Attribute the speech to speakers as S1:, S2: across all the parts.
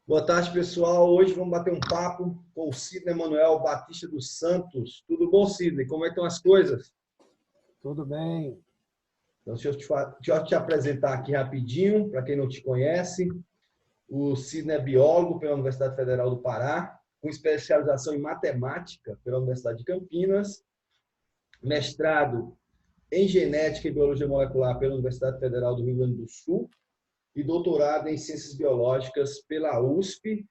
S1: Boa tarde, pessoal. Hoje vamos bater um papo com o Sidney Manuel Batista dos Santos. Tudo bom, Sidney? Como é que estão as coisas?
S2: Tudo bem.
S1: Então, deixa eu te apresentar aqui rapidinho, para quem não te conhece. O Sidney é biólogo pela Universidade Federal do Pará, com especialização em matemática pela Universidade de Campinas, mestrado em genética e biologia molecular pela Universidade Federal do Rio Grande do Sul e doutorado em ciências biológicas pela USP.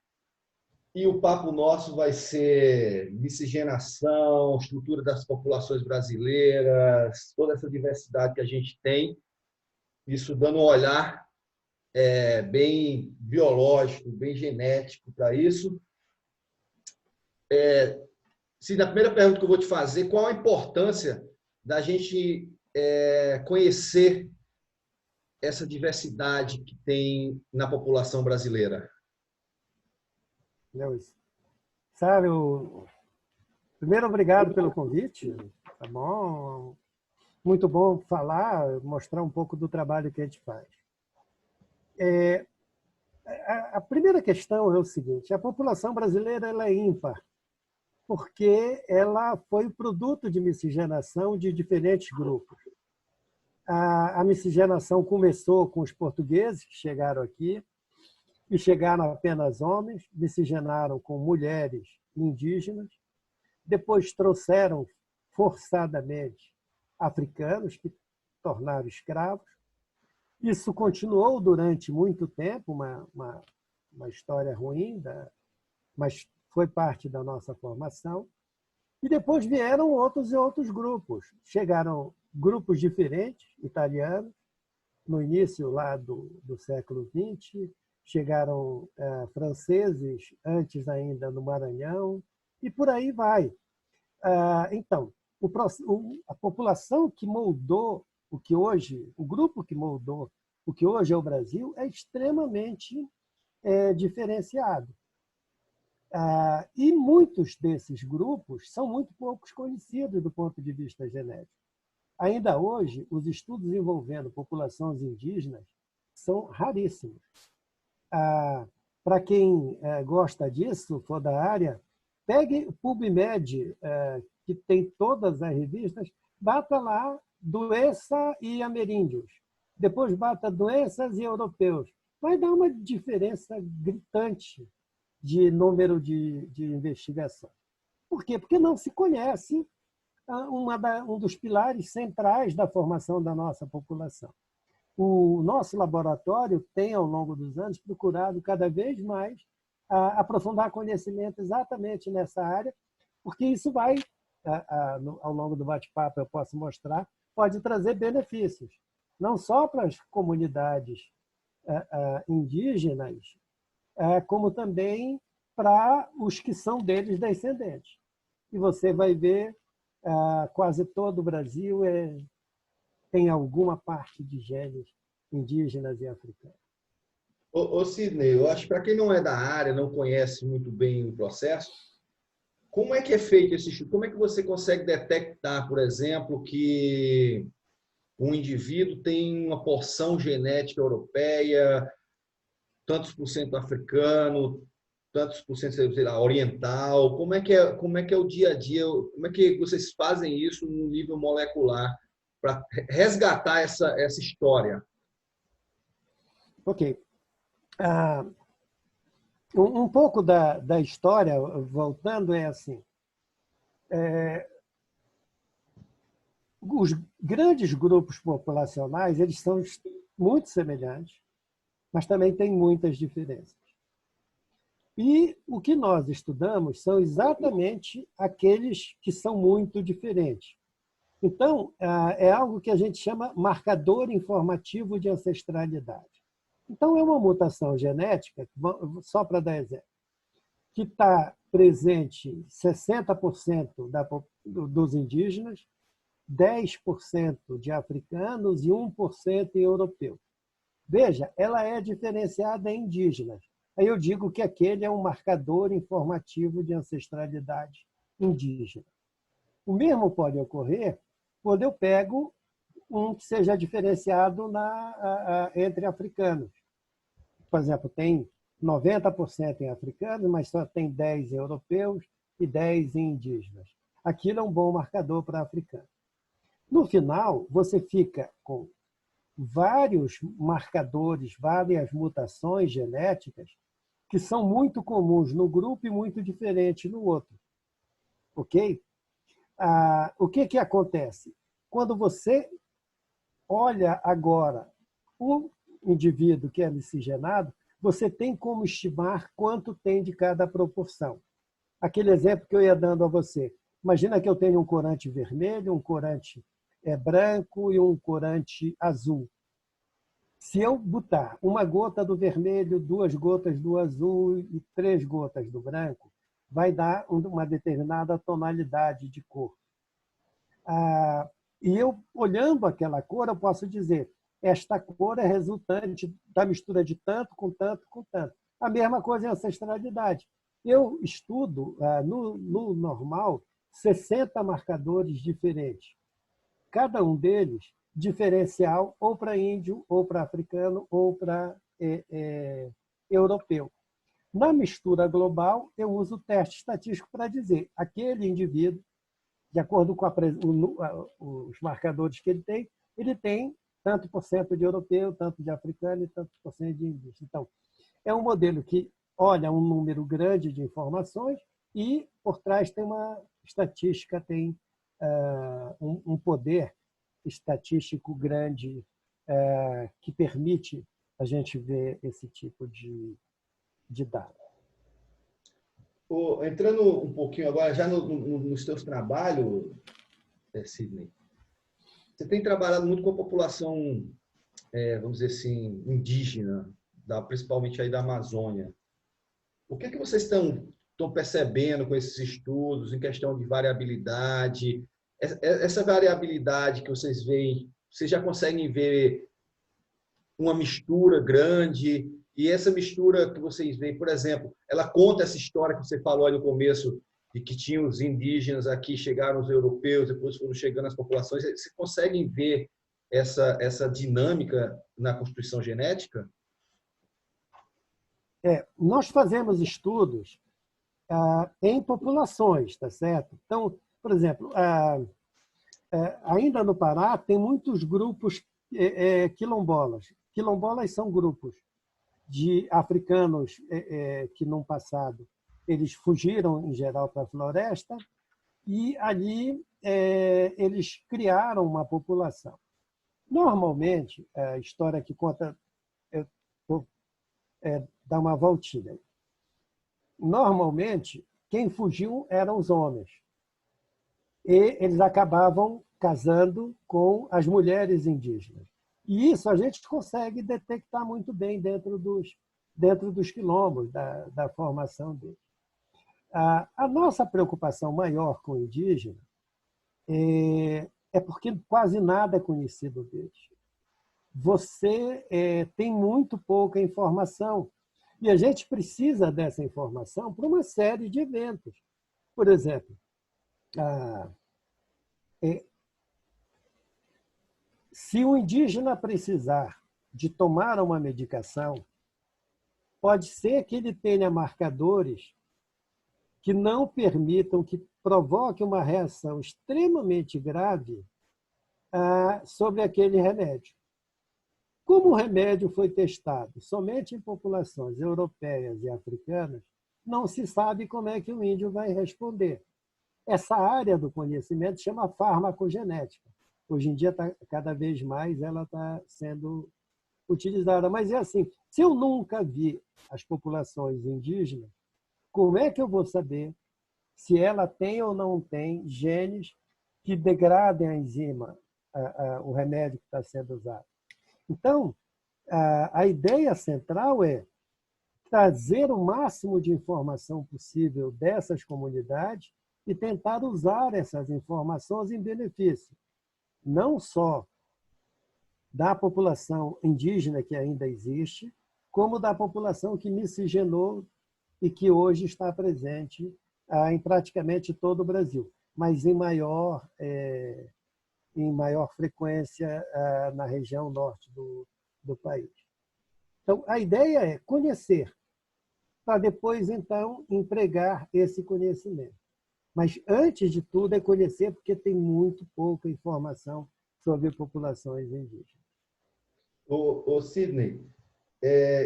S1: E o papo nosso vai ser miscigenação, estrutura das populações brasileiras, toda essa diversidade que a gente tem, isso dando um olhar bem biológico, bem genético para isso. Se na primeira pergunta que eu vou te fazer, qual a importância da gente conhecer essa diversidade que tem na população brasileira?
S2: Lewis. Sário, primeiro, obrigado pelo convite. Tá bom? Muito bom falar, mostrar um pouco do trabalho que a gente faz. A primeira questão é o seguinte: a população brasileira ela é ímpar, porque ela foi o produto de miscigenação de diferentes grupos. A miscigenação começou com os portugueses que chegaram aqui, e chegaram apenas homens, miscigenaram com mulheres indígenas, depois trouxeram forçadamente africanos, que tornaram escravos. Isso continuou durante muito tempo, uma história ruim, mas foi parte da nossa formação. E depois vieram outros e outros grupos. Chegaram grupos diferentes, italianos, no início lá do século XX, chegaram franceses antes ainda no Maranhão, e por aí vai. Então, a população que moldou o grupo que moldou o que hoje é o Brasil é extremamente diferenciado. E muitos desses grupos são muito poucos conhecidos do ponto de vista genético. Ainda hoje, os estudos envolvendo populações indígenas são raríssimos. Para quem gosta disso, for da área, pegue o PubMed, que tem todas as revistas, bata lá doença e ameríndios. Depois bata doenças e europeus. Vai dar uma diferença gritante de número de investigação. Por quê? Porque não se conhece um dos pilares centrais da formação da nossa população. O nosso laboratório tem, ao longo dos anos, procurado cada vez mais aprofundar conhecimento exatamente nessa área, porque isso vai, ao longo do bate-papo eu posso mostrar, pode trazer benefícios, não só para as comunidades indígenas, como também para os que são deles descendentes. E você vai ver, quase todo o Brasil tem alguma parte de genes indígenas e africanos.
S1: Ô Sidney, eu acho que para quem não é da área, não conhece muito bem o processo, como é que é feito esse estudo? Como é que você consegue detectar, por exemplo, que um indivíduo tem uma porção genética europeia, tantos por cento africano, tantos por cento, sei lá, oriental? Como é que é o dia a dia? Como é que vocês fazem isso no nível molecular para resgatar essa história?
S2: Ok. Um pouco da história, voltando, é assim. Os grandes grupos populacionais eles são muito semelhantes, mas também têm muitas diferenças. E o que nós estudamos são exatamente aqueles que são muito diferentes. Então, é algo que a gente chama marcador informativo de ancestralidade. Então, é uma mutação genética, só para dar exemplo, que está presente em 60% dos indígenas, 10% de africanos e 1% em europeus. Veja, ela é diferenciada em indígenas. Aí eu digo que aquele é um marcador informativo de ancestralidade indígena. O mesmo pode ocorrer quando eu pego um que seja diferenciado entre africanos. Por exemplo, tem 90% em africanos, mas só tem 10 em europeus e 10 em indígenas. Aquilo é um bom marcador para africano. No final, você fica com vários marcadores, várias mutações genéticas que são muito comuns no grupo e muito diferentes no outro. Ok? O que acontece? Quando você olha agora o indivíduo que é miscigenado, você tem como estimar quanto tem de cada proporção. Aquele exemplo que eu ia dando a você. Imagina que eu tenho um corante vermelho, um corante branco e um corante azul. Se eu botar uma gota do vermelho, 2 gotas do azul e 3 gotas do branco, vai dar uma determinada tonalidade de cor. E eu, olhando aquela cor, eu posso dizer, esta cor é resultante da mistura de tanto com tanto com tanto. A mesma coisa em ancestralidade. Eu estudo, no normal, 60 marcadores diferentes. Cada um deles diferencial ou para índio, ou para africano, ou para europeu. Na mistura global, eu uso o teste estatístico para dizer aquele indivíduo, de acordo com os marcadores que ele tem tanto por cento de europeu, tanto de africano e tanto por cento de indígena. Então, é um modelo que olha um número grande de informações e, por trás, tem uma estatística, tem um poder estatístico grande que permite a gente ver esse tipo de dado.
S1: Entrando um pouquinho agora, já nos seus trabalhos, Sidney, você tem trabalhado muito com a população, vamos dizer assim, indígena, principalmente aí da Amazônia. O que vocês estão percebendo com esses estudos em questão de variabilidade? Essa variabilidade que vocês veem, vocês já conseguem ver uma mistura grande? E essa mistura que vocês veem, por exemplo, ela conta essa história que você falou aí no começo, de que tinham os indígenas aqui, chegaram os europeus, depois foram chegando as populações. Vocês conseguem ver essa dinâmica na constituição genética?
S2: Nós fazemos estudos em populações, tá certo? Então, por exemplo, ainda no Pará tem muitos grupos quilombolas. Quilombolas são grupos de africanos que, no passado, eles fugiram, em geral, para a floresta e ali eles criaram uma população. Normalmente, a história que conta, eu vou dar uma voltinha. Normalmente, quem fugiu eram os homens. E eles acabavam casando com as mulheres indígenas. E isso a gente consegue detectar muito bem dentro dos quilombos, da formação deles. A nossa preocupação maior com o indígena é porque quase nada é conhecido deles. Você tem muito pouca informação. E a gente precisa dessa informação para uma série de eventos. Por exemplo, se o indígena precisar de tomar uma medicação, pode ser que ele tenha marcadores que não permitam, que provoque uma reação extremamente grave sobre aquele remédio. Como o remédio foi testado somente em populações europeias e africanas, não se sabe como é que o índio vai responder. Essa área do conhecimento chama farmacogenética. Hoje em dia, cada vez mais, ela está sendo utilizada. Mas é assim, se eu nunca vi as populações indígenas, como é que eu vou saber se ela tem ou não tem genes que degradem a enzima, o remédio que está sendo usado? Então, a ideia central é trazer o máximo de informação possível dessas comunidades e tentar usar essas informações em benefício, não só da população indígena que ainda existe, como da população que miscigenou e que hoje está presente em praticamente todo o Brasil, mas em maior frequência na região norte do país. Então, a ideia é conhecer para depois, então, empregar esse conhecimento. Mas, antes de tudo, é conhecer, porque tem muito pouca informação sobre populações indígenas.
S1: Sidney,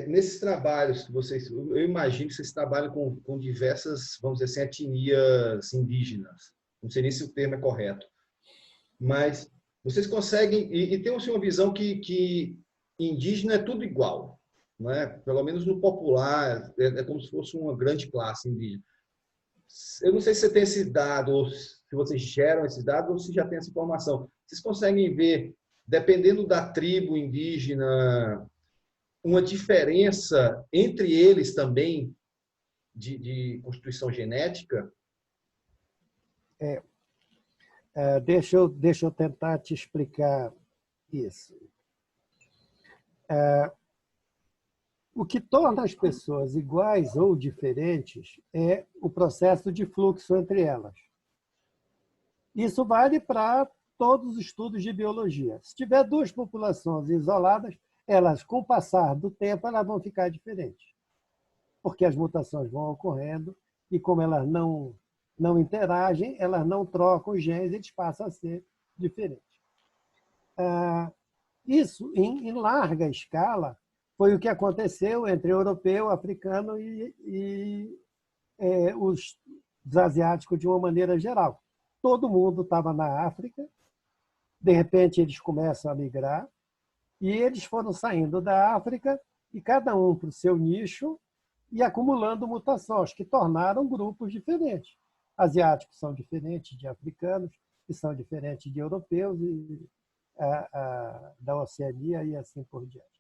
S1: nesses trabalhos que vocês... Eu imagino que vocês trabalham com diversas, vamos dizer assim, etnias indígenas. Não sei nem se o termo é correto. Mas vocês conseguem... E tem assim, uma visão que indígena é tudo igual. Não é? Pelo menos no popular, é como se fosse uma grande classe indígena. Eu não sei se você tem esse dado, ou se vocês geram esse dado, ou se já tem essa informação. Vocês conseguem ver, dependendo da tribo indígena, uma diferença entre eles também de constituição genética?
S2: Deixa eu tentar te explicar isso. O que torna as pessoas iguais ou diferentes é o processo de fluxo entre elas. Isso vale para todos os estudos de biologia. Se tiver duas populações isoladas, elas, com o passar do tempo, elas vão ficar diferentes, porque as mutações vão ocorrendo e, como elas não interagem, elas não trocam os genes, eles passam a ser diferentes. Isso, em larga escala, foi o que aconteceu entre europeu, africano e os asiáticos de uma maneira geral. Todo mundo estava na África, de repente eles começam a migrar, e eles foram saindo da África, e cada um para o seu nicho, e acumulando mutações, que tornaram grupos diferentes. Asiáticos são diferentes de africanos, que são diferentes de europeus, e da Oceania e assim por diante.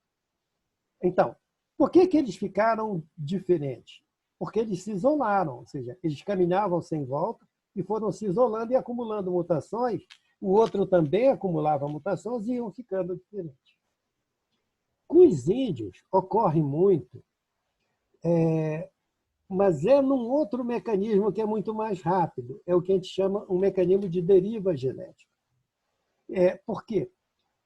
S2: Então, por que eles ficaram diferentes? Porque eles se isolaram, ou seja, eles caminhavam sem volta e foram se isolando e acumulando mutações. O outro também acumulava mutações e iam ficando diferentes. Com os índios ocorre muito, mas é num outro mecanismo que é muito mais rápido. É o que a gente chama um mecanismo de deriva genética. Por quê?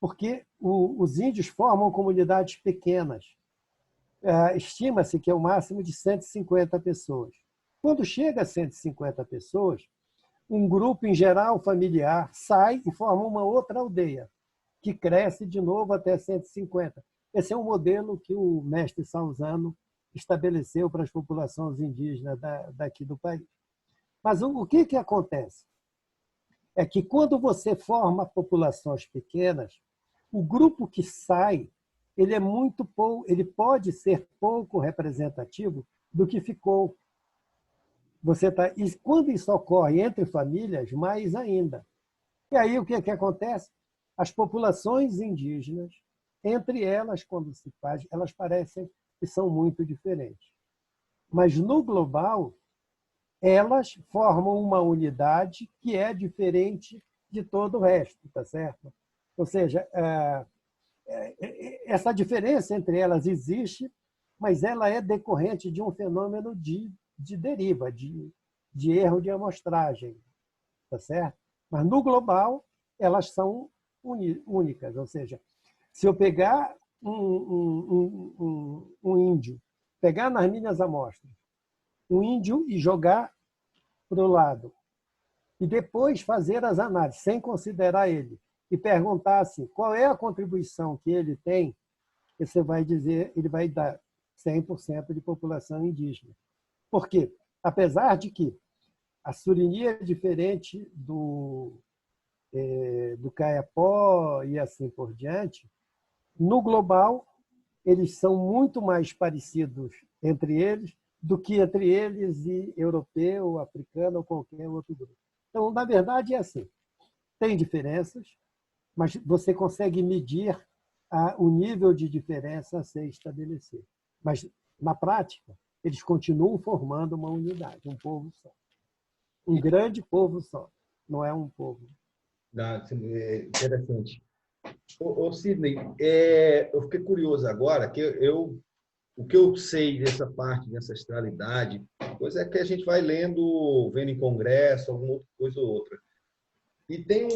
S2: Porque os índios formam comunidades pequenas. Estima-se que é o máximo de 150 pessoas. Quando chega a 150 pessoas, um grupo, em geral familiar, sai e forma uma outra aldeia, que cresce de novo até 150. Esse é um modelo que o mestre Salzano estabeleceu para as populações indígenas daqui do país. Mas o que acontece? É que quando você forma populações pequenas, o grupo que sai, ele é muito pouco, ele pode ser pouco representativo do que ficou. E quando isso ocorre entre famílias, mais ainda. E aí o que acontece? As populações indígenas, entre elas, quando se faz, elas parecem que são muito diferentes. Mas no global, elas formam uma unidade que é diferente de todo o resto, tá certo? Ou seja, essa diferença entre elas existe, mas ela é decorrente de um fenômeno de deriva, de erro de amostragem, tá certo? Mas no global, elas são únicas, ou seja, se eu pegar um índio, pegar nas minhas amostras, um índio e jogar para o lado, e depois fazer as análises, sem considerar ele, e perguntar assim, qual é a contribuição que ele tem, você vai dizer, ele vai dar 100% de população indígena. Por quê? Apesar de que a Surini é diferente do Kayapó e assim por diante, no global, eles são muito mais parecidos entre eles do que entre eles e europeu, africano ou qualquer outro grupo. Então, na verdade, é assim. Tem diferenças, mas você consegue medir o nível de diferença a ser estabelecido. Mas, na prática, eles continuam formando uma unidade, um povo só. Um grande povo só, não é um povo.
S1: Interessante. Sidney, eu fiquei curioso agora, que o que eu sei dessa parte de ancestralidade, coisa é que a gente vai lendo, vendo em congresso, alguma outra coisa ou outra. E tem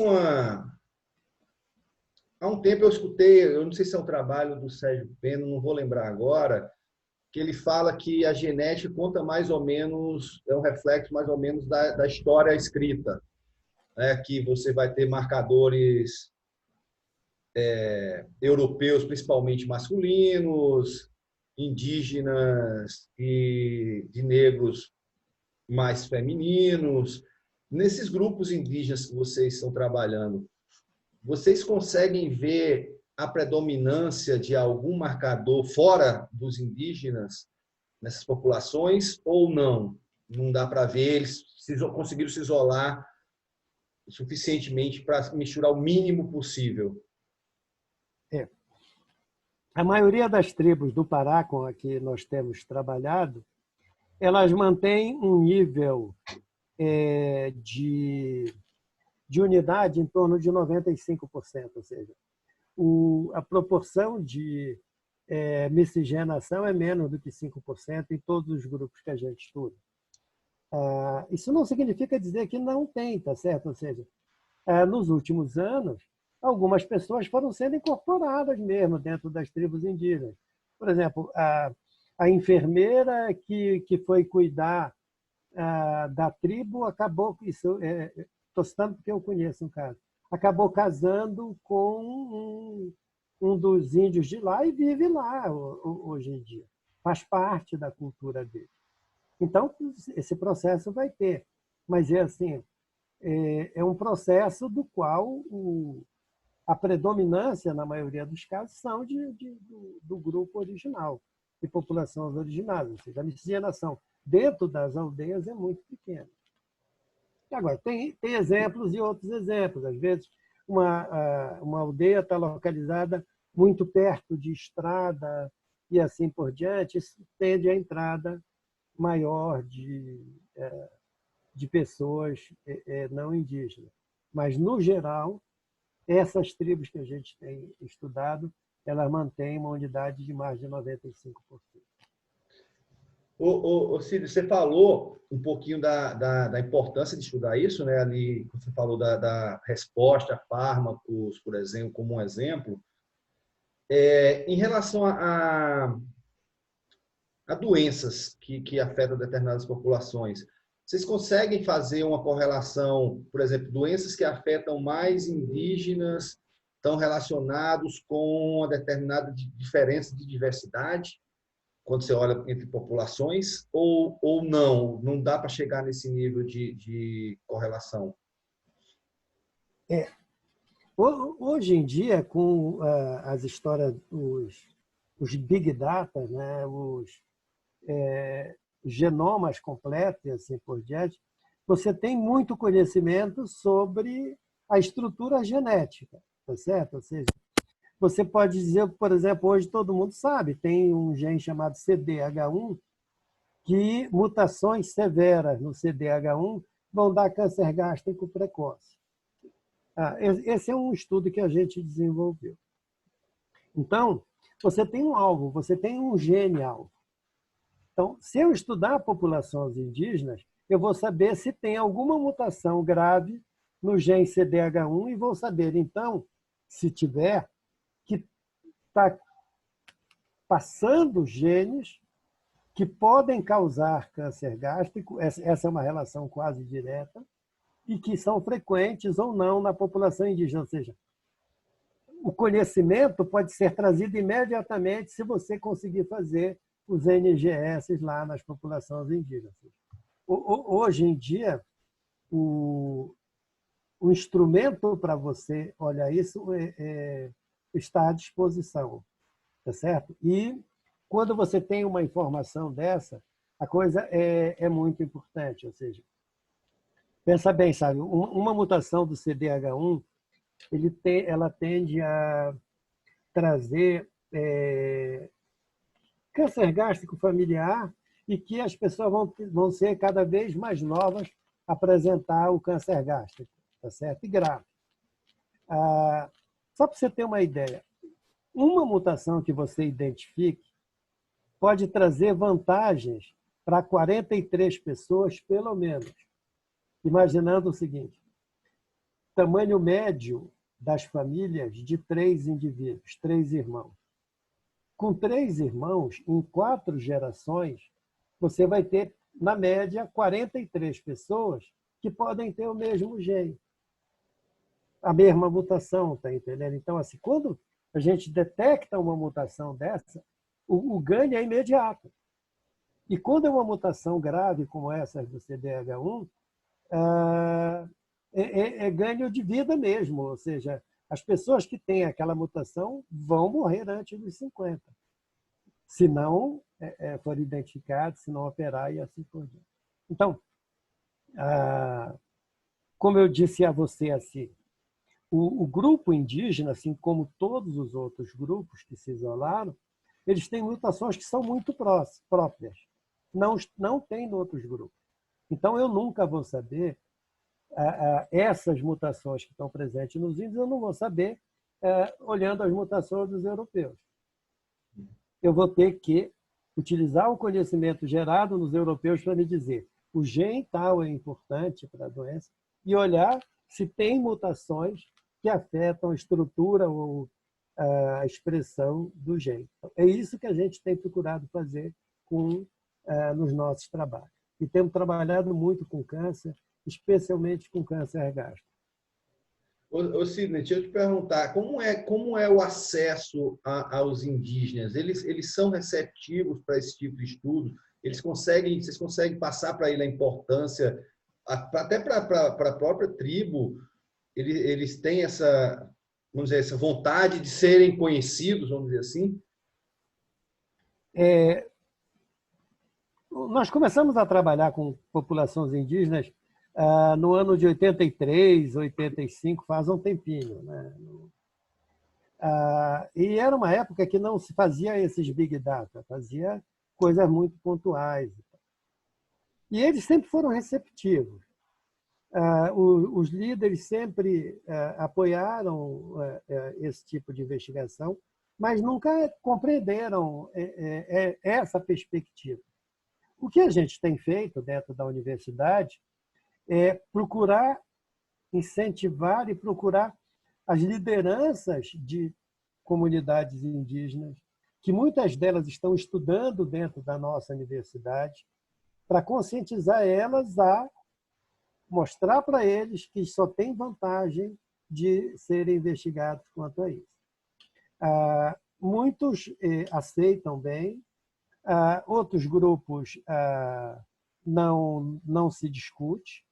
S1: há um tempo eu escutei, eu não sei se é um trabalho do Sérgio Pena, não vou lembrar agora, que ele fala que a genética conta mais ou menos, é um reflexo mais ou menos da história escrita, né? Que você vai ter marcadores europeus, principalmente masculinos, indígenas e de negros mais femininos. Nesses grupos indígenas que vocês estão trabalhando, vocês conseguem ver a predominância de algum marcador fora dos indígenas nessas populações ou não? Não dá para ver, eles conseguiram se isolar suficientemente para misturar o mínimo possível.
S2: É. A maioria das tribos do Pará com a que nós temos trabalhado, elas mantêm um nível de unidade em torno de 95%, ou seja, a proporção de miscigenação é menos do que 5% em todos os grupos que a gente estuda. Isso não significa dizer que não tem, tá certo? Ou seja, nos últimos anos, algumas pessoas foram sendo incorporadas mesmo dentro das tribos indígenas. Por exemplo, a enfermeira que foi cuidar da tribo acabou, estou citando porque eu conheço um caso, acabou casando com um dos índios de lá e vive lá hoje em dia. Faz parte da cultura dele. Então, esse processo vai ter. Mas é um processo do qual a predominância, na maioria dos casos, são do grupo original, de populações originárias. Ou seja, a miscigenação dentro das aldeias é muito pequena. Agora, tem exemplos e outros exemplos. Às vezes, uma aldeia está localizada muito perto de estrada e assim por diante, isso tende à entrada maior de pessoas não indígenas. Mas, no geral, essas tribos que a gente tem estudado, elas mantêm uma unidade de mais de 95%.
S1: Cílio, você falou um pouquinho da importância de estudar isso, né? Ali você falou da resposta a fármacos, por exemplo, como um exemplo. Em relação a doenças que afetam determinadas populações, vocês conseguem fazer uma correlação, por exemplo, doenças que afetam mais indígenas estão relacionados com uma determinada diferença de diversidade? Quando você olha entre populações, ou não dá para chegar nesse nível de correlação?
S2: Hoje em dia, com as histórias, os big data, né, os genomas completos e assim por diante, você tem muito conhecimento sobre a estrutura genética, tá certo? Ou seja, você pode dizer, por exemplo, hoje todo mundo sabe, tem um gene chamado CDH1, que mutações severas no CDH1 vão dar câncer gástrico precoce. Esse é um estudo que a gente desenvolveu. Então, você tem um alvo, você tem um gene alvo. Então, se eu estudar populações indígenas, eu vou saber se tem alguma mutação grave no gene CDH1 e vou saber, então, se tiver, que está passando genes que podem causar câncer gástrico, essa é uma relação quase direta, e que são frequentes ou não na população indígena. Ou seja, o conhecimento pode ser trazido imediatamente se você conseguir fazer os NGS lá nas populações indígenas. Hoje em dia, o instrumento para você olhar isso está à disposição, tá certo? E quando você tem uma informação dessa, a coisa é muito importante. Ou seja, pensa bem, sabe? Uma mutação do CDH1, ela tende a trazer câncer gástrico familiar e que as pessoas vão ser cada vez mais novas a apresentar o câncer gástrico, tá certo? E grave. Só para você ter uma ideia, uma mutação que você identifique pode trazer vantagens para 43 pessoas, pelo menos. Imaginando o seguinte, tamanho médio das famílias de 3 indivíduos, 3 irmãos. com 3 irmãos, em 4 gerações, você vai ter, na média, 43 pessoas que podem ter o mesmo gene, a mesma mutação, tá entendendo? Então, assim, quando a gente detecta uma mutação dessa, o ganho é imediato. E quando é uma mutação grave, como essa do CDH1, é ganho de vida mesmo, ou seja, as pessoas que têm aquela mutação vão morrer antes dos 50, se não for identificado, se não operar e assim por diante. Então, como eu disse a você, assim, o grupo indígena, assim como todos os outros grupos que se isolaram, eles têm mutações que são muito próprias. Não tem em outros grupos. Então, eu nunca vou saber essas mutações que estão presentes nos índios, eu não vou saber olhando as mutações dos europeus. Eu vou ter que utilizar o conhecimento gerado nos europeus para me dizer o gene tal é importante para a doença e olhar se tem mutações que afetam a estrutura ou a expressão do gene. Então, é isso que a gente tem procurado fazer nos nossos trabalhos. E temos trabalhado muito com câncer, especialmente com câncer gástrico.
S1: Ô Sidney, deixa eu te perguntar, como é o acesso aos indígenas? Eles são receptivos para esse tipo de estudo? Vocês conseguem passar para ele a importância, até para a própria tribo, eles têm vamos dizer, essa vontade de serem conhecidos, vamos dizer assim?
S2: Nós começamos a trabalhar com populações indígenas no ano de 83, 85, faz um tempinho, né? E era uma época que não se fazia esses big data, fazia coisas muito pontuais. E eles sempre foram receptivos. Os líderes sempre apoiaram esse tipo de investigação, mas nunca compreenderam essa perspectiva. O que a gente tem feito dentro da universidade é procurar incentivar e procurar as lideranças de comunidades indígenas, que muitas delas estão estudando dentro da nossa universidade, para conscientizar elas a mostrar para eles que só tem vantagem de serem investigados quanto a isso. Muitos aceitam bem, outros grupos não se discute,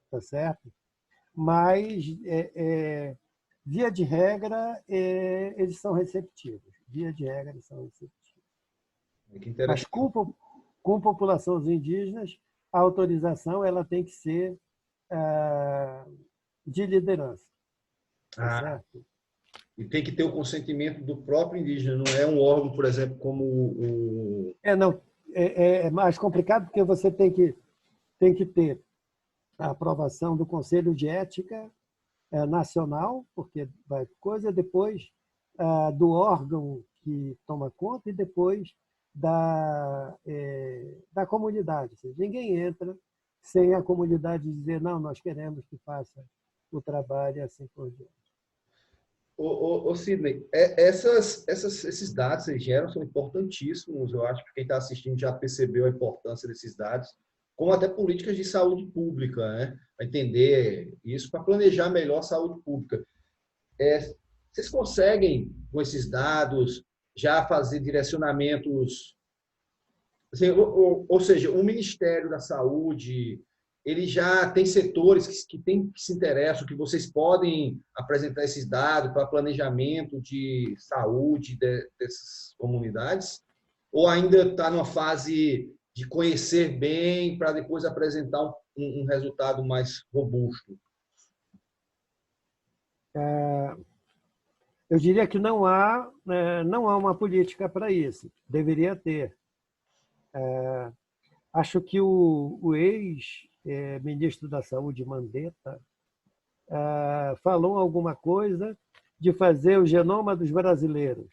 S2: tá certo? Mas, via de regra, eles são receptivos. Via de regra, eles são receptivos. Mas com populações indígenas, a autorização ela tem que ser de liderança. Tá certo?
S1: E tem que ter o consentimento do próprio indígena, não é um órgão, por exemplo, como o...
S2: É mais complicado porque você tem que ter a aprovação do Conselho de Ética Nacional, porque vai coisa, depois do órgão que toma conta e depois da comunidade. Ou seja, ninguém entra sem a comunidade dizer não, nós queremos que faça o trabalho e assim por diante.
S1: Sidney, esses dados que vocês geram são importantíssimos. Eu acho que quem está assistindo já percebeu a importância desses dados, como até políticas de saúde pública, né? Para entender isso, para planejar melhor a saúde pública. Vocês conseguem, com esses dados, já fazer direcionamentos, assim, ou seja, o Ministério da Saúde, ele já tem setores que se interessam, que vocês podem apresentar esses dados para planejamento de saúde dessas comunidades? Ou ainda está numa fase de conhecer bem para depois apresentar um resultado mais robusto?
S2: Eu diria que não há uma política para isso. Deveria ter. Acho que o ex-ministro da Saúde, Mandetta, falou alguma coisa de fazer o genoma dos brasileiros.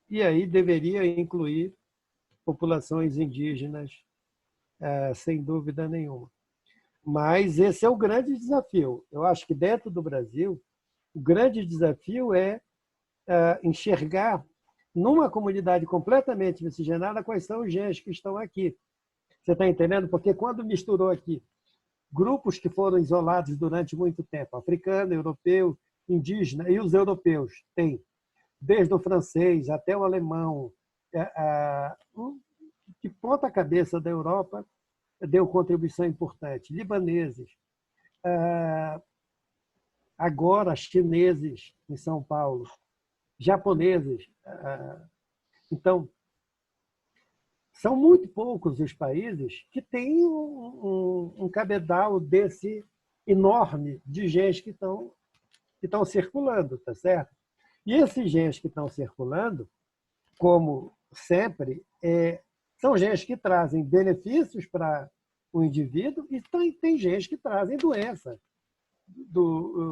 S2: E aí deveria incluir populações indígenas, sem dúvida nenhuma. Mas esse é o grande desafio. Eu acho que dentro do Brasil, o grande desafio é enxergar numa comunidade completamente miscigenada quais são os genes que estão aqui. Você está entendendo? Porque quando misturou aqui grupos que foram isolados durante muito tempo, africano, europeu, indígena, e os europeus têm, desde o francês até o alemão, de ponta cabeça da Europa, deu contribuição importante. Libaneses, agora chineses em São Paulo, japoneses. Então, são muito poucos os países que têm um cabedal desse enorme de genes que estão circulando, tá certo? E esses genes que estão circulando, como sempre, são genes que trazem benefícios para o indivíduo e tem genes que trazem doença,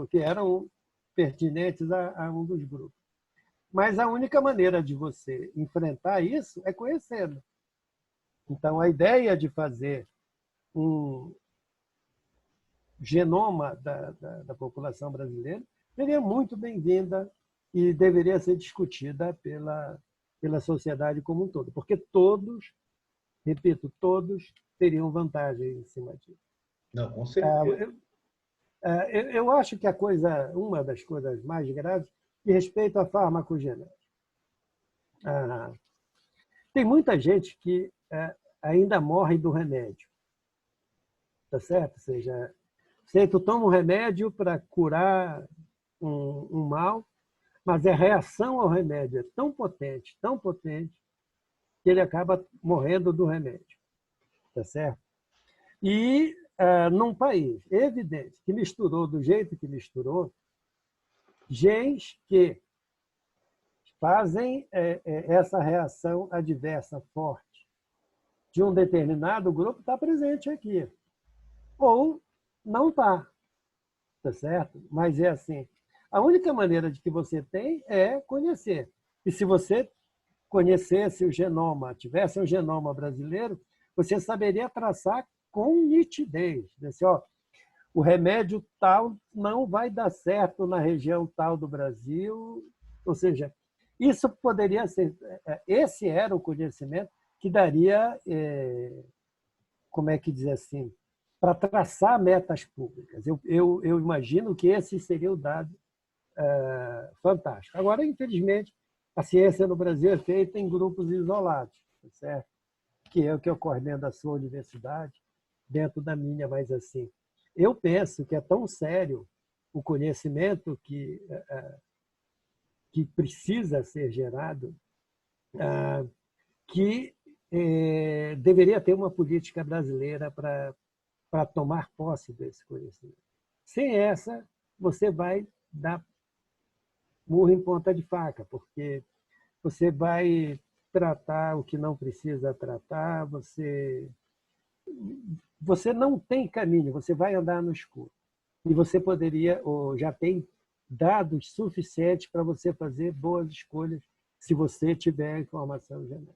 S2: que eram pertinentes a um dos grupos. Mas a única maneira de você enfrentar isso é conhecendo. Então, a ideia de fazer um genoma da população brasileira seria muito bem-vinda e deveria ser discutida pela sociedade como um todo, porque todos, repito, todos teriam vantagem em cima disso.
S1: Não, com certeza.
S2: Eu acho que uma das coisas mais graves diz respeito à farmacogenética. Tem muita gente que ainda morre do remédio, tá certo? Ou seja, tu toma um remédio para curar um mal, mas a reação ao remédio é tão potente, que ele acaba morrendo do remédio, tá certo? E num país evidente que misturou do jeito que misturou, genes que fazem essa reação adversa forte de um determinado grupo está presente aqui. Ou não está, tá certo? Mas é assim, a única maneira de que você tem é conhecer. E se você conhecesse o genoma, tivesse um genoma brasileiro, você saberia traçar com nitidez. Assim, o remédio tal não vai dar certo na região tal do Brasil. Ou seja, isso poderia ser... Esse era o conhecimento que daria, como é que diz assim, para traçar metas públicas. Eu imagino que esse seria o dado fantástico. Agora, infelizmente, a ciência no Brasil é feita em grupos isolados, certo? Que é o que ocorre dentro da sua universidade, dentro da minha, mas assim, eu penso que é tão sério o conhecimento que precisa ser gerado, que deveria ter uma política brasileira para tomar posse desse conhecimento. Sem essa, você vai dar murro em ponta de faca, porque você vai tratar o que não precisa tratar, você não tem caminho, você vai andar no escuro. E você poderia, ou já tem dados suficientes para você fazer boas escolhas se você tiver informação genética.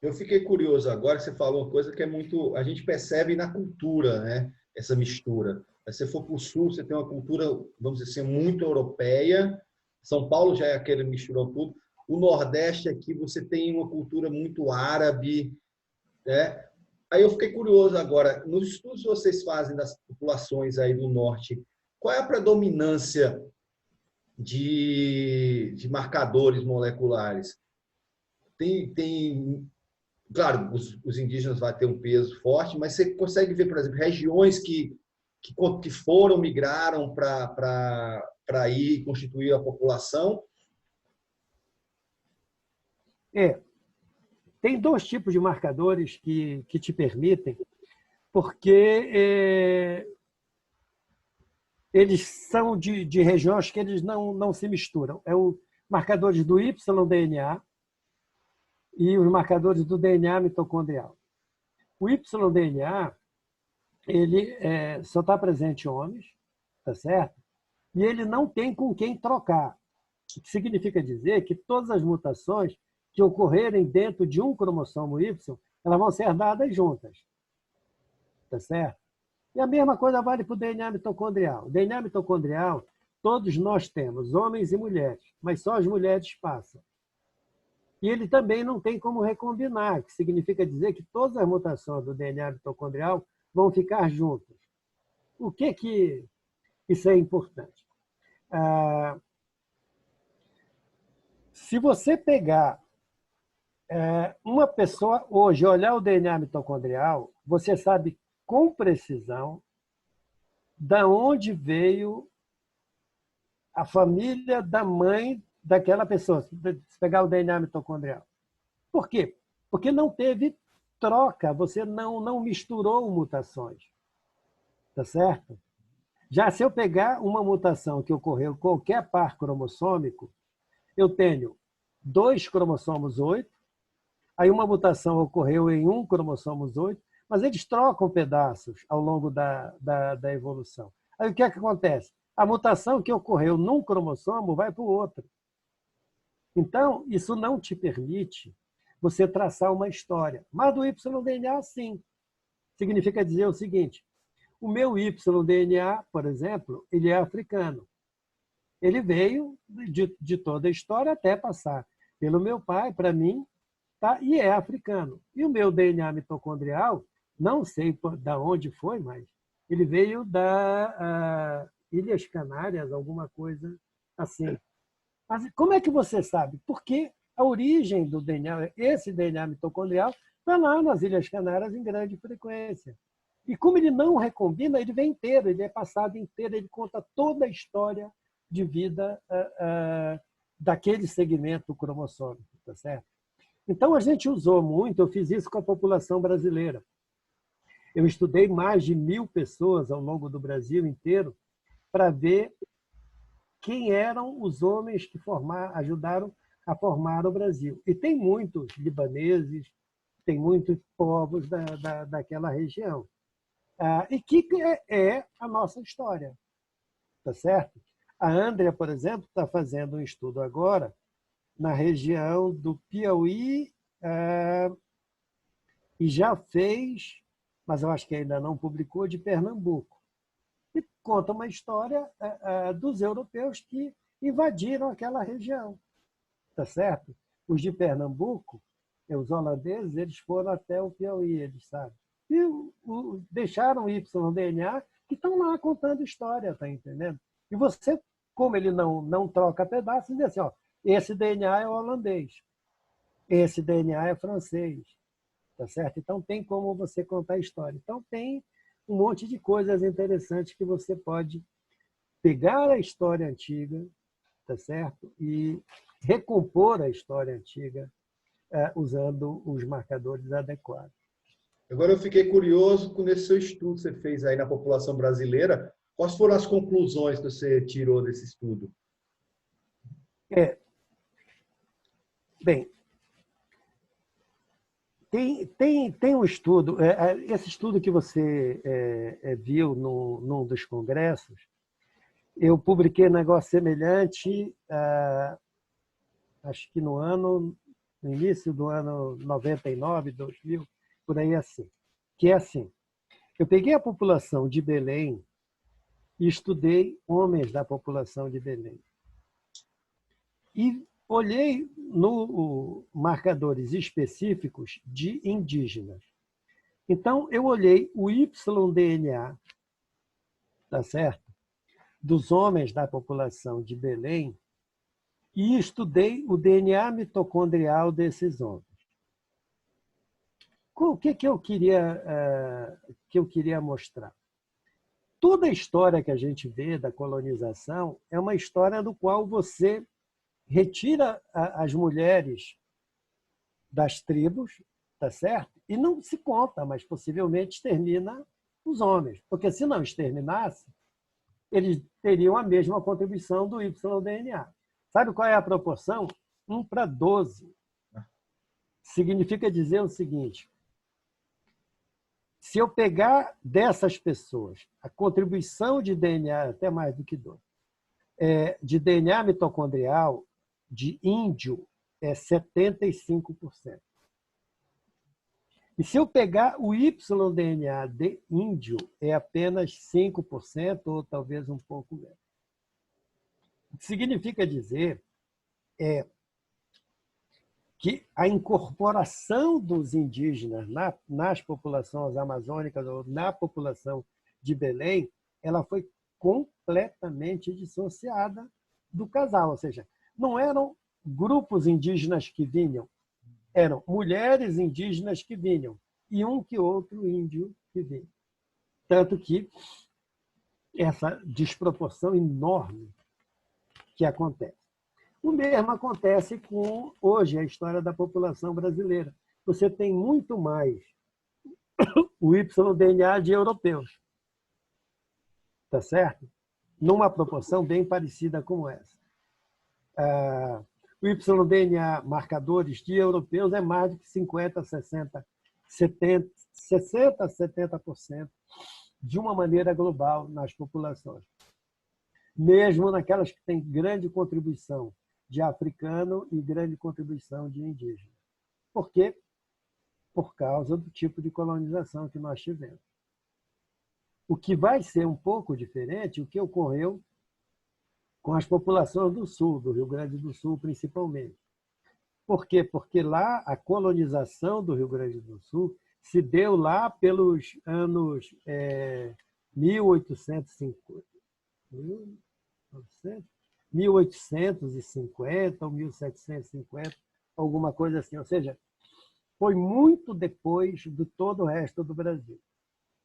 S1: Eu fiquei curioso agora, você falou uma coisa que é muito... A gente percebe na cultura, né? Essa mistura. Se você for para o sul, você tem uma cultura, vamos dizer assim, muito europeia. São Paulo já é aquele misturão tudo. O Nordeste aqui, você tem uma cultura muito árabe, né? Aí eu fiquei curioso agora, nos estudos que vocês fazem das populações aí do Norte, qual é a predominância de marcadores moleculares? Claro, os indígenas vão ter um peso forte, mas você consegue ver, por exemplo, regiões que migraram para ir constituir a população?
S2: Tem dois tipos de marcadores que te permitem, porque eles são de regiões que eles não se misturam. É os marcadores do Y-DNA e os marcadores do DNA mitocondrial. O Y-DNA ele só está presente em homens, tá certo? E ele não tem com quem trocar. O que significa dizer que todas as mutações que ocorrerem dentro de um cromossomo Y, elas vão ser herdadas juntas. Tá certo? E a mesma coisa vale para o DNA mitocondrial. O DNA mitocondrial, todos nós temos, homens e mulheres, mas só as mulheres passam. E ele também não tem como recombinar, que significa dizer que todas as mutações do DNA mitocondrial vão ficar juntas. O que isso é importante? Se você pegar uma pessoa hoje, olhar o DNA mitocondrial, você sabe com precisão da onde veio a família da mãe daquela pessoa, se pegar o DNA mitocondrial. Por quê? Porque não teve troca, você não misturou mutações. Tá certo? Já se eu pegar uma mutação que ocorreu em qualquer par cromossômico, eu tenho 2 cromossomos 8, aí uma mutação ocorreu em um cromossomo 8, mas eles trocam pedaços ao longo da evolução. Aí o que é que acontece? A mutação que ocorreu num cromossomo vai para o outro. Então, isso não te permite você traçar uma história. Mas do Y-DNA, sim. Significa dizer o seguinte: o meu Y-DNA, por exemplo, ele é africano. Ele veio de toda a história até passar pelo meu pai, para mim, tá? E é africano. E o meu DNA mitocondrial, não sei de onde foi, mas ele veio da Ilhas Canárias, alguma coisa assim. Mas como é que você sabe? Porque a origem do DNA, esse DNA mitocondrial, está lá nas Ilhas Canárias em grande frequência. E como ele não recombina, ele vem inteiro, ele é passado inteiro, ele conta toda a história de vida daquele segmento cromossômico, tá certo? Então, a gente usou muito, eu fiz isso com a população brasileira. Eu estudei mais de 1.000 pessoas ao longo do Brasil inteiro para ver quem eram os homens que ajudaram a formar o Brasil. E tem muitos libaneses, tem muitos povos daquela região. E que é a nossa história, tá certo? A Andrea, por exemplo, está fazendo um estudo agora na região do Piauí e já fez, mas eu acho que ainda não publicou, de Pernambuco. E conta uma história dos europeus que invadiram aquela região, tá certo? Os de Pernambuco, os holandeses, eles foram até o Piauí, eles sabem. E deixaram o Y-DNA que estão lá contando história, tá entendendo? E você, como ele não troca pedaços, diz assim, ó, esse DNA é holandês, esse DNA é francês, tá certo? Então tem como você contar a história. Então tem um monte de coisas interessantes que você pode pegar a história antiga, tá certo? E recompor a história antiga usando os marcadores adequados.
S1: Agora eu fiquei curioso com esse seu estudo que você fez aí na população brasileira. Quais foram as conclusões que você tirou desse estudo?
S2: Bem, tem um estudo, esse estudo que você viu num dos congressos, eu publiquei um negócio semelhante, acho que no início do ano 99, 2000, por aí assim. Que é assim, eu peguei a população de Belém e estudei homens da população de Belém. E olhei nos marcadores específicos de indígenas. Então, eu olhei o Y-DNA, tá certo? Dos homens da população de Belém e estudei o DNA mitocondrial desses homens. O que eu queria mostrar? Toda a história que a gente vê da colonização é uma história no qual você retira as mulheres das tribos, tá certo? E não se conta, mas possivelmente extermina os homens. Porque se não exterminasse, eles teriam a mesma contribuição do Y-DNA. Sabe qual é a proporção? 1:12. Significa dizer o seguinte: se eu pegar dessas pessoas a contribuição de DNA, até mais do que 2, de DNA mitocondrial de índio é 75%. E se eu pegar o Y-DNA de índio, é apenas 5%, ou talvez um pouco menos. Significa dizer que a incorporação dos indígenas nas populações amazônicas ou na população de Belém, ela foi completamente dissociada do casal, ou seja, não eram grupos indígenas que vinham, eram mulheres indígenas que vinham e um que outro índio que vinha. Tanto que essa desproporção enorme que acontece. O mesmo acontece com, hoje, a história da população brasileira. Você tem muito mais o YDNA de europeus, tá certo? Numa proporção bem parecida com essa. O YDNA marcadores de europeus é mais de 50%, 60%, 70%, 70% de uma maneira global nas populações. Mesmo naquelas que têm grande contribuição de africano e grande contribuição de indígena. Por quê? Por causa do tipo de colonização que nós tivemos. O que vai ser um pouco diferente, o que ocorreu com as populações do Sul, do Rio Grande do Sul principalmente. Por quê? Porque lá a colonização do Rio Grande do Sul se deu lá pelos anos 1850. 1850 ou 1750, alguma coisa assim. Ou seja, foi muito depois de todo o resto do Brasil.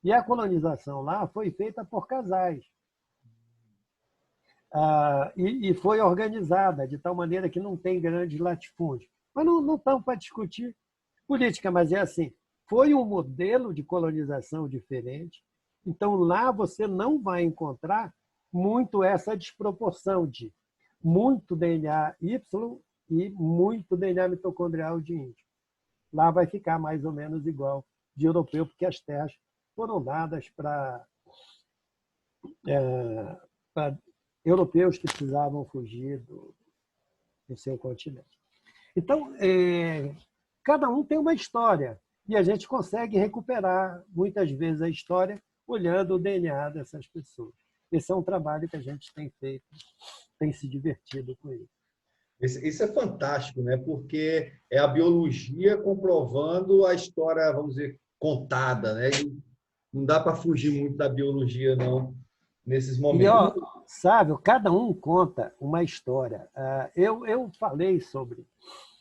S2: E a colonização lá foi feita por casais. E foi organizada de tal maneira que não tem grandes latifúndios. Mas não estamos para discutir política, mas é assim, foi um modelo de colonização diferente. Então, lá você não vai encontrar muito essa desproporção de muito DNA Y e muito DNA mitocondrial de índio. Lá vai ficar mais ou menos igual de europeu, porque as terras foram dadas para europeus que precisavam fugir do seu continente. Então, cada um tem uma história e a gente consegue recuperar muitas vezes a história olhando o DNA dessas pessoas. Esse é um trabalho que a gente tem feito, tem se divertido com isso.
S1: Isso é fantástico, né? Porque é a biologia comprovando a história, vamos dizer, contada, né? E não dá para fugir muito da biologia, não, nesses momentos.
S2: E, Sávio, cada um conta uma história. Eu falei sobre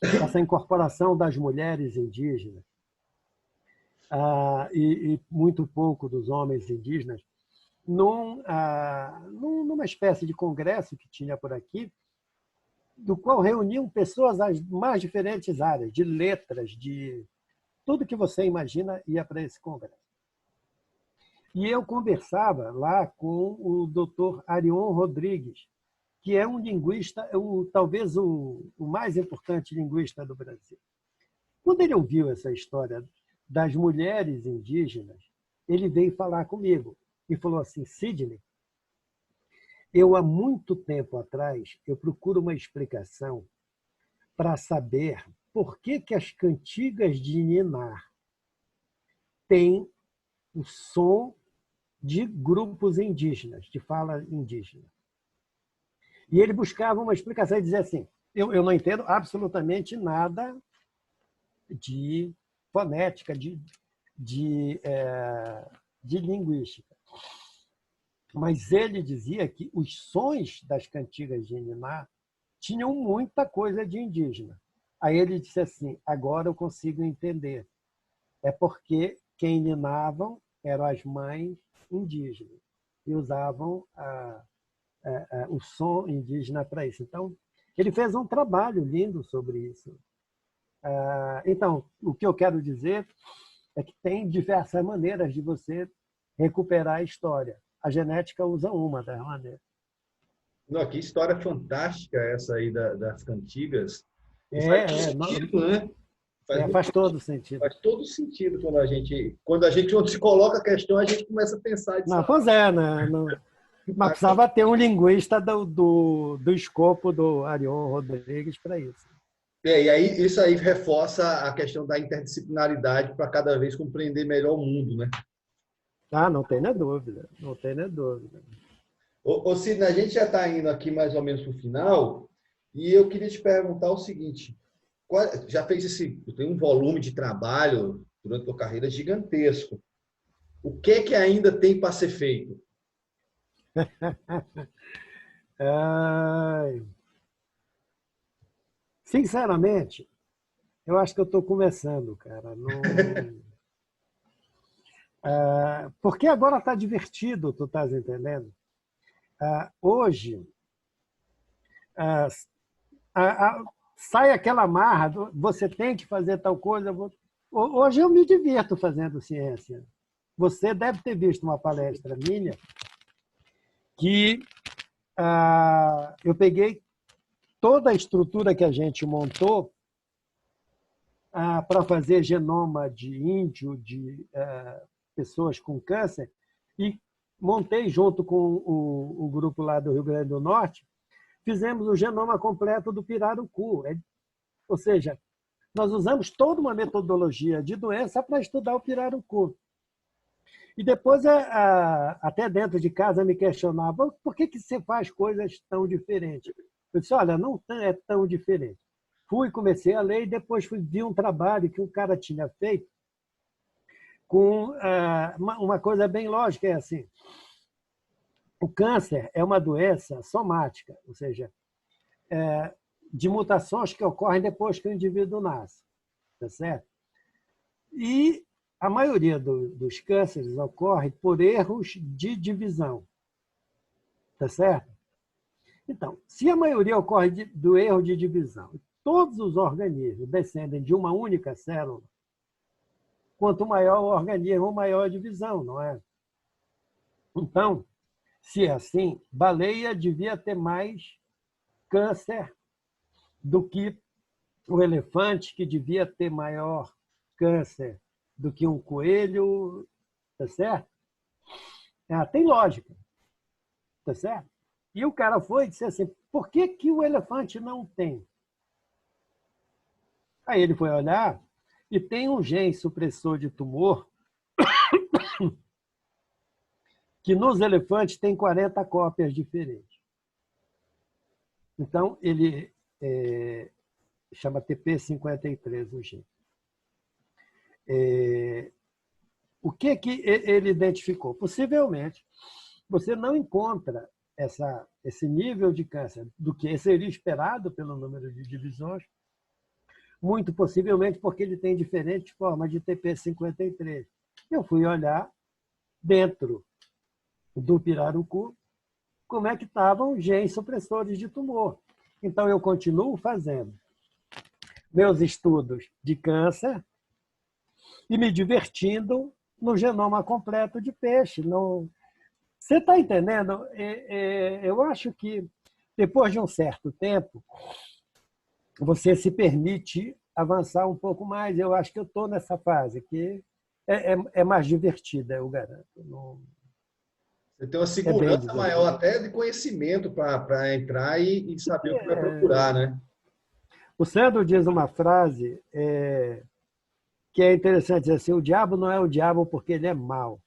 S2: essa incorporação das mulheres indígenas e muito pouco dos homens indígenas numa espécie de congresso que tinha por aqui, do qual reuniam pessoas das mais diferentes áreas, de letras, de tudo que você imagina ia para esse congresso. E eu conversava lá com o Dr. Arion Rodrigues, que é um linguista, talvez o mais importante linguista do Brasil. Quando ele ouviu essa história das mulheres indígenas, ele veio falar comigo e falou assim: Sidney, eu há muito tempo atrás eu procuro uma explicação para saber por que as cantigas de ninar têm o som de grupos indígenas, de fala indígena. E ele buscava uma explicação e dizia assim: eu não entendo absolutamente nada de fonética, de linguística. Mas ele dizia que os sons das cantigas de ninar tinham muita coisa de indígena. Aí ele disse assim: agora eu consigo entender. É porque quem ninavam eram as mães indígenas e usavam o som indígena para isso. Então, ele fez um trabalho lindo sobre isso. Então, o que eu quero dizer é que tem diversas maneiras de você recuperar a história. A genética usa uma das maneiras.
S1: Não, que história fantástica essa aí das cantigas.
S2: Faz
S1: sentido, né?
S2: Faz todo sentido.
S1: Faz todo sentido quando a gente se coloca a questão, a gente começa a pensar.
S2: Pois é, né? Mas precisava ter um linguista do escopo do Arion Rodrigues para isso.
S1: E aí isso aí reforça a questão da interdisciplinaridade para cada vez compreender melhor o mundo, né?
S2: Não tem nem dúvida, não tem nem dúvida.
S1: Ô, Sidney, a gente já está indo aqui mais ou menos para o final, e eu queria te perguntar o seguinte: já fez tem um volume de trabalho durante a tua carreira gigantesco. O que é que ainda tem para ser feito?
S2: Ai, sinceramente, eu acho que eu estou começando, cara. Não... porque agora está divertido, tu estás entendendo? Hoje, ah, sai aquela marra, você tem que fazer tal coisa. Hoje eu me divirto fazendo ciência. Você deve ter visto uma palestra minha que eu peguei toda a estrutura que a gente montou para fazer genoma de índio, de pessoas com câncer, e montei junto com o grupo lá do Rio Grande do Norte, fizemos o genoma completo do pirarucu. Ou seja, nós usamos toda uma metodologia de doença para estudar o pirarucu. E depois, até dentro de casa, me questionava por que você faz coisas tão diferentes. Eu disse, olha, não é tão diferente. Comecei a ler e depois vi um trabalho que um cara tinha feito com uma coisa bem lógica, é assim, o câncer é uma doença somática, ou seja, de mutações que ocorrem depois que o indivíduo nasce, tá certo? E a maioria dos cânceres ocorre por erros de divisão, tá certo? Então, se a maioria ocorre do erro de divisão, todos os organismos descendem de uma única célula, quanto maior o organismo, maior a divisão, não é? Então, se é assim, baleia devia ter mais câncer do que o elefante, que devia ter maior câncer do que um coelho, tá certo? Tem lógica, tá certo? E o cara foi e disse assim, por que, que o elefante não tem? Aí ele foi olhar e tem um gene supressor de tumor que nos elefantes tem 40 cópias diferentes. Então, ele chama TP53 o gene. O que ele identificou? Possivelmente, você não encontra esse nível de câncer do que seria esperado pelo número de divisões, muito possivelmente porque ele tem diferentes formas de TP53. Eu fui olhar dentro do pirarucu como é que estavam os genes supressores de tumor. Então, eu continuo fazendo meus estudos de câncer e me divertindo no genoma completo de peixe. Não... Você está entendendo? Eu acho que, depois de um certo tempo, você se permite avançar um pouco mais. Eu acho que eu estou nessa fase, que é mais divertida, eu garanto. Não...
S1: Você tem uma segurança maior até de conhecimento para entrar e saber o que vai procurar, né?
S2: O Sandro diz uma frase que é interessante, diz assim, o diabo não é o diabo porque ele é mau.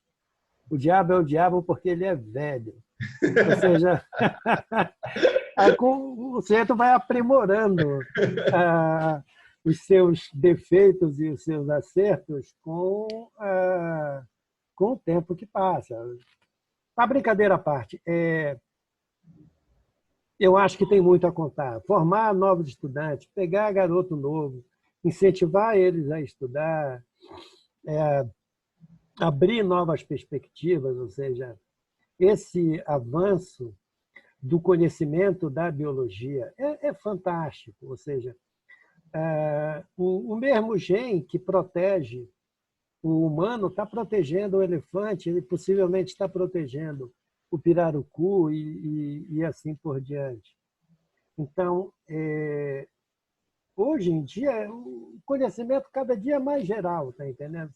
S2: O diabo é o diabo porque ele é velho. Ou seja, o sujeito vai aprimorando os seus defeitos e os seus acertos com o tempo que passa. A brincadeira à parte, eu acho que tem muito a contar. Formar novos estudantes, pegar garoto novo, incentivar eles a estudar, abrir novas perspectivas, ou seja, esse avanço do conhecimento da biologia é fantástico. Ou seja, o mesmo gene que protege o humano está protegendo o elefante, ele possivelmente está protegendo o pirarucu e assim por diante. Então, hoje em dia, o conhecimento cada dia é mais geral, tá entendendo?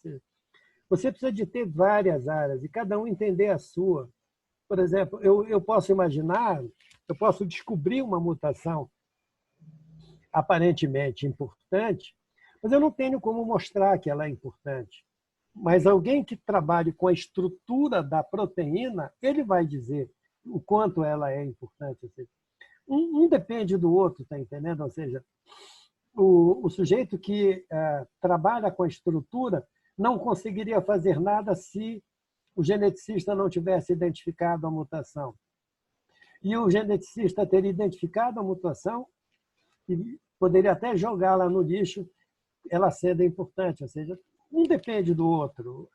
S2: Você precisa de ter várias áreas e cada um entender a sua. Por exemplo, eu posso imaginar, eu posso descobrir uma mutação aparentemente importante, mas eu não tenho como mostrar que ela é importante. Mas alguém que trabalhe com a estrutura da proteína, ele vai dizer, o quanto ela é importante. Ou seja, um depende do outro, está entendendo? Ou seja, o sujeito que trabalha com a estrutura não conseguiria fazer nada se o geneticista não tivesse identificado a mutação. E o geneticista teria identificado a mutação e poderia até jogá-la no lixo, ela sendo importante. Ou seja, um depende do outro.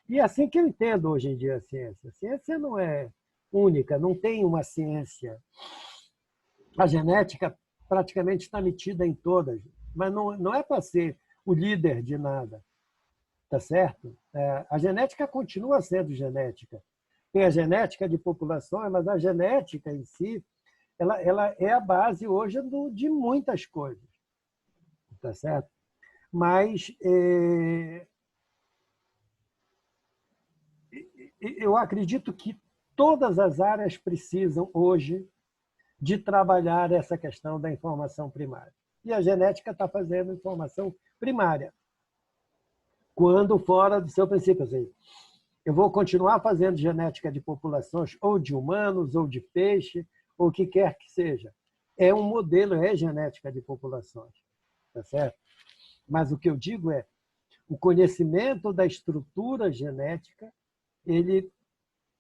S2: E é assim que eu entendo hoje em dia a ciência. A ciência não é única, não tem uma ciência. A genética praticamente está metida em todas, mas não é para ser o líder de nada, tá certo? A genética continua sendo genética. Tem a genética de populações, mas a genética em si, ela é a base hoje de muitas coisas, tá certo? Mas eu acredito que todas as áreas precisam hoje de trabalhar essa questão da informação primária. E a genética está fazendo informação primária, quando fora do seu princípio. Assim, eu vou continuar fazendo genética de populações, ou de humanos, ou de peixe, ou o que quer que seja. É um modelo, é genética de populações, tá certo? Mas o que eu digo é, o conhecimento da estrutura genética, ele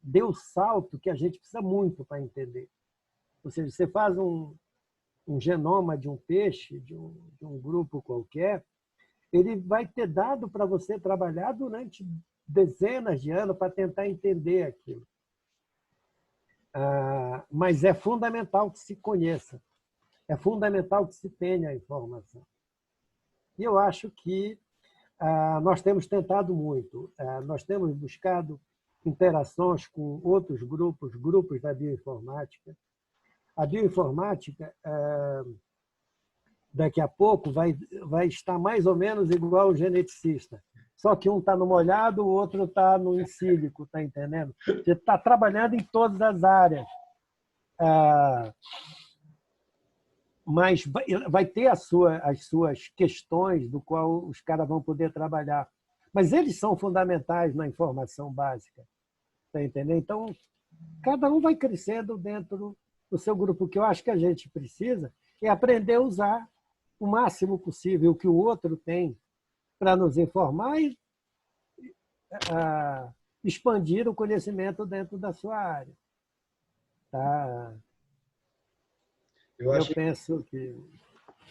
S2: deu salto que a gente precisa muito para entender. Ou seja, você faz um genoma de um peixe, de um grupo qualquer, ele vai ter dado para você trabalhar durante dezenas de anos para tentar entender aquilo. Mas é fundamental que se conheça, é fundamental que se tenha a informação. E eu acho que nós temos tentado muito, nós temos buscado interações com outros grupos da bioinformática. A bioinformática, daqui a pouco, vai estar mais ou menos igual ao geneticista. Só que um está no molhado, o outro está no in silico, está entendendo? Você está trabalhando em todas as áreas. Mas vai ter as suas questões do qual os caras vão poder trabalhar. Mas eles são fundamentais na informação básica. Está entendendo? Então, cada um vai crescendo dentro do seu grupo. O que eu acho que a gente precisa é aprender a usar o máximo possível o que o outro tem para nos informar e expandir o conhecimento dentro da sua área. Tá? Eu penso que...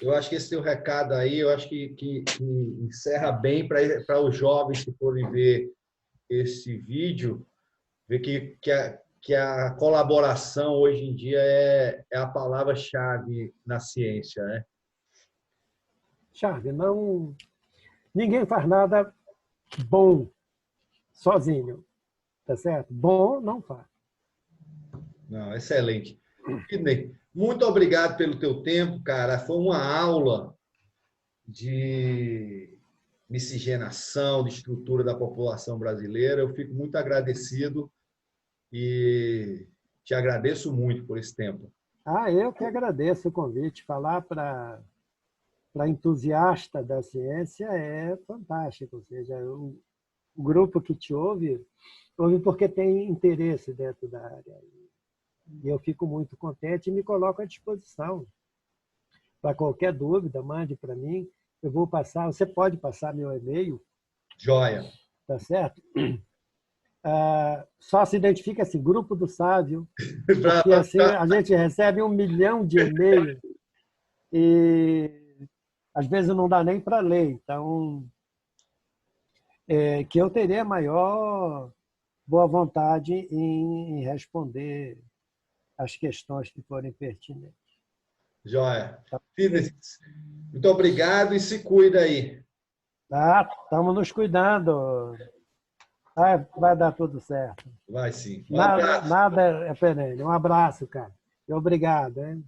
S1: Eu acho que esse teu recado aí, eu acho que encerra bem para os jovens que forem ver esse vídeo, ver que a colaboração hoje em dia é a palavra-chave na ciência, né?
S2: Chave, ninguém faz nada bom sozinho, tá certo? Bom não faz.
S1: Não, excelente. Sidney, muito obrigado pelo teu tempo, cara. Foi uma aula de miscigenação, de estrutura da população brasileira. Eu fico muito agradecido e te agradeço muito por esse tempo.
S2: Eu que agradeço o convite. Falar para entusiasta da ciência é fantástico. Ou seja, o grupo que te ouve porque tem interesse dentro da área. E eu fico muito contente e me coloco à disposição. Para qualquer dúvida, mande para mim. Eu vou passar, você pode passar meu e-mail.
S1: Joia.
S2: Tá certo? Só se identifica assim, Grupo do Sávio, porque assim a gente recebe 1 milhão de e-mails e às vezes não dá nem para ler. Então, que eu terei a maior boa vontade em responder as questões que forem pertinentes.
S1: Joia. Muito obrigado e se cuida aí.
S2: Estamos nos cuidando. Vai dar tudo certo.
S1: Vai sim.
S2: Nada é perene. Um abraço, cara. E obrigado, hein?